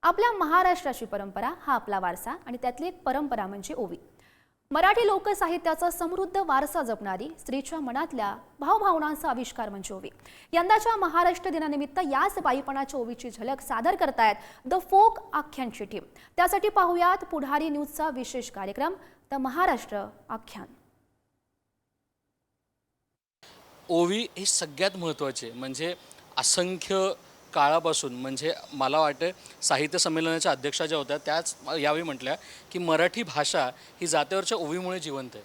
आपल्या महाराष्ट्राची परंपरा हा आपला वारसा आणि त्यातली एक परंपरा म्हणजे ओवी। मराठी लोकसाहित्याचा समृद्ध वारसा जपणारी स्त्रीच्या मनातल्या भावभावनांचा आविष्कार म्हणजे ओवी। यंदाच्या महाराष्ट्र दिनानिमित्त याच बाईपणाच्या ओवीची झलक सादर करतायत द फोक आख्यानची टीम। त्यासाठी पाहूयात पुढारी न्यूजचा विशेष कार्यक्रम द महाराष्ट्र आख्यान। ओवी हे सगळ्यात महत्त्वाचे म्हणजे असंख्य काळापासून म्हणजे मला वाटतं साहित्य संमेलनाच्या अध्यक्षा ज्या होत्या त्याच यावेळी म्हटल्या की मराठी भाषा ही जात्यावरच्या ओवीमुळे जिवंत आहे।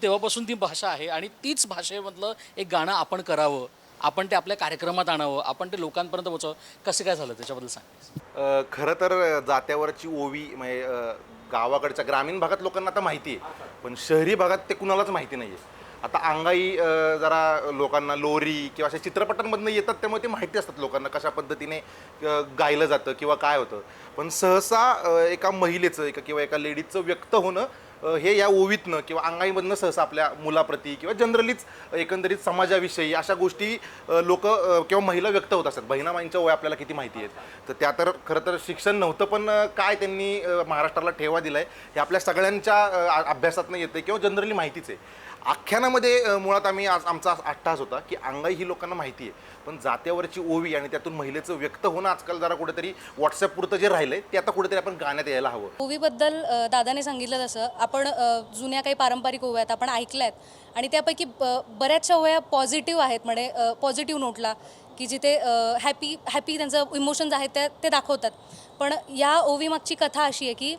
तेव्हापासून ती भाषा आहे आणि तीच भाषेमधलं एक गाणं आपण करावं, आपण ते आपल्या कार्यक्रमात आणावं, आपण ते लोकांपर्यंत पोहोचावं। कसं काय झालं त्याच्याबद्दल सांग। खरं तर जात्यावरची ओवी म्हणजे गावाकडच्या ग्रामीण भागात लोकांना आता माहिती आहे, पण शहरी भागात ते कुणालाच माहिती नाही आहे। आता अंगाई जरा लोकांना लोरी किंवा अशा चित्रपटांमधनं येतात, त्यामुळे ते माहिती असतात लोकांना कशा पद्धतीने गायलं जातं किंवा काय होतं। पण सहसा एका महिलेचं किंवा एका लेडीजचं व्यक्त होणं हे या ओवीतनं किंवा अंगाईमधनं सहसा आपल्या मुलाप्रती किंवा जनरलीच एकंदरीत समाजाविषयी अशा गोष्टी लोक किंवा महिला व्यक्त होत असतात। बहिणामाईंच्या ओव्या आपल्याला किती माहिती आहेत, तर त्या तर खरं तर शिक्षण नव्हतं, पण काय त्यांनी महाराष्ट्राला ठेवा दिला आहे हे आपल्या सगळ्यांच्या अभ्यासातनं येतं किंवा जनरली माहितीच आहे। आख्यानामध्ये मुळात आम्ही आज आमचा अट्टास होता की अंगाई ही लोकांना माहिती आहे, पण जात्यावरची ओवी आणि त्यातून महिलेचं व्यक्त होणं आजकाल जरा कुठेतरी व्हॉट्सअपपुरतं जे राहिलंय ते आता कुठेतरी आपण गाण्यात यायला हवं। ओवीबद्दल दादाने सांगितलं तसं आपण जुन्या काही पारंपरिक ओव्या आहेत आपण ऐकल्यात आणि त्यापैकी बऱ्याचशा ओव्या पॉझिटिव्ह आहेत, म्हणजे पॉझिटिव्ह नोटला की जिथे हॅपी त्यांचं इमोशन्स आहेत ते दाखवतात। पण या ओवीमागची कथा अशी आहे की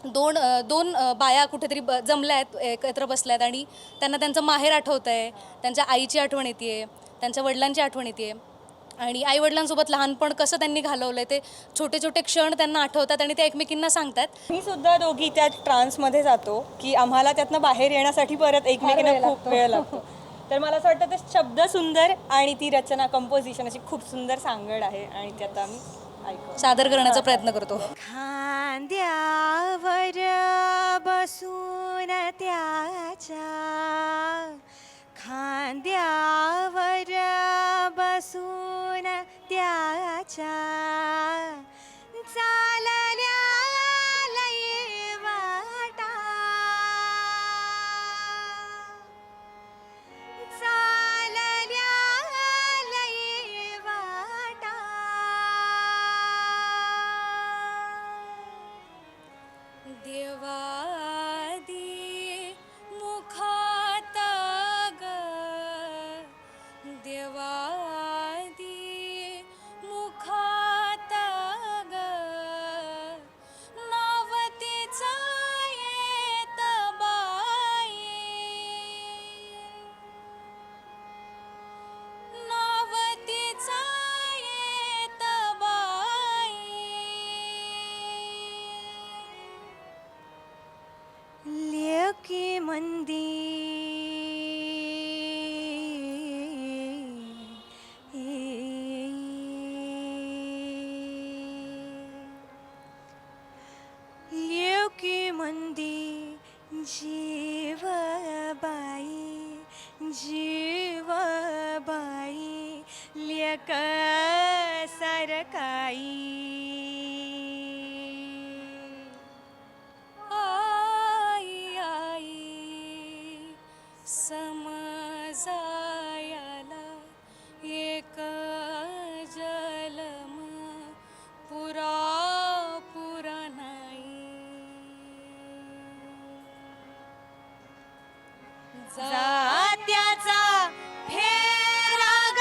दोन बाया कुठेतरी जमल्या आहेत, एकत्र बसल्यात आणि त्यांना त्यांचं माहेर आठवतं आहे, त्यांच्या आईची आठवण येते आहे, त्यांच्या वडिलांची आठवण येते आहे आणि आईवडिलांसोबत लहानपण कसं त्यांनी घालवलं आहे ते छोटे छोटे क्षण त्यांना आठवतात आणि ते एकमेकींना सांगतात। मी सुद्धा दोघी त्या ट्रान्समध्ये जातो की आम्हाला त्यातनं बाहेर येण्यासाठी परत एकमेकींना खूप वेळ लागतो। तर मला असं वाटतं ते शब्द सुंदर आणि ती रचना कंपोजिशन अशी खूप सुंदर सांगड आहे आणि ते आता आम्ही सादर करण्याचा प्रयत्न करतो। खांद्यावर बसून त्याच्या खांद्यावर बसून त्याच्या चालल्या लई वाटा चालल्या लई वाटा देवादी मुखात ग देवादी मुखात ग नावतीचा येत बाई नावतीचा येत बाई लेकी मंदी लेकी मंदी जीव बाई जीव बाई लेक सरकाई समजायला एक जलम पुरा नाही जात्याचा फेरा ग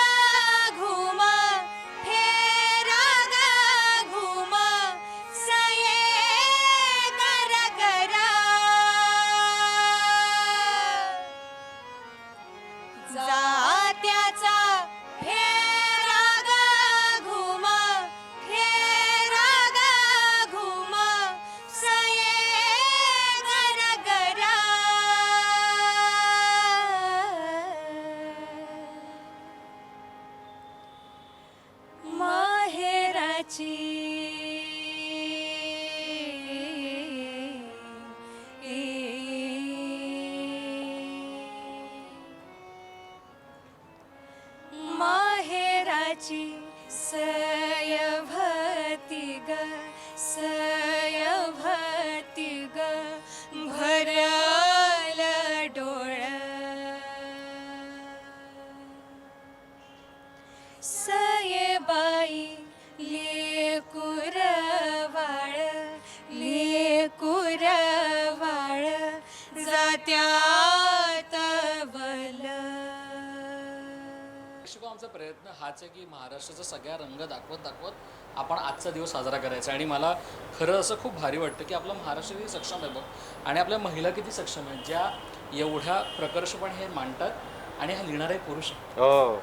घुम फेरा ग घुम सये गरगरा जात्याचा फेरा ग घुम फेरा ग घुम सये गरगरा माहेराची माहेराची सयभती ग सये बाई लेकुर वाळ जात्यात वल. शिवा आमचा प्रयत्न हाच आहे की महाराष्ट्राचा सगळ्या रंग दाखवत आपण आजचा दिवस साजरा करायचा. आणि मला खरं असं खूप भारी वाटतं की आपला महाराष्ट्र किती सक्षम आहे बघ, आणि आपल्या महिला किती सक्षम आहेत ज्या एवढ्या प्रकर्षपणे हे मांडतात, आणि हा लिहिणारा एक पुरुष आहे. हो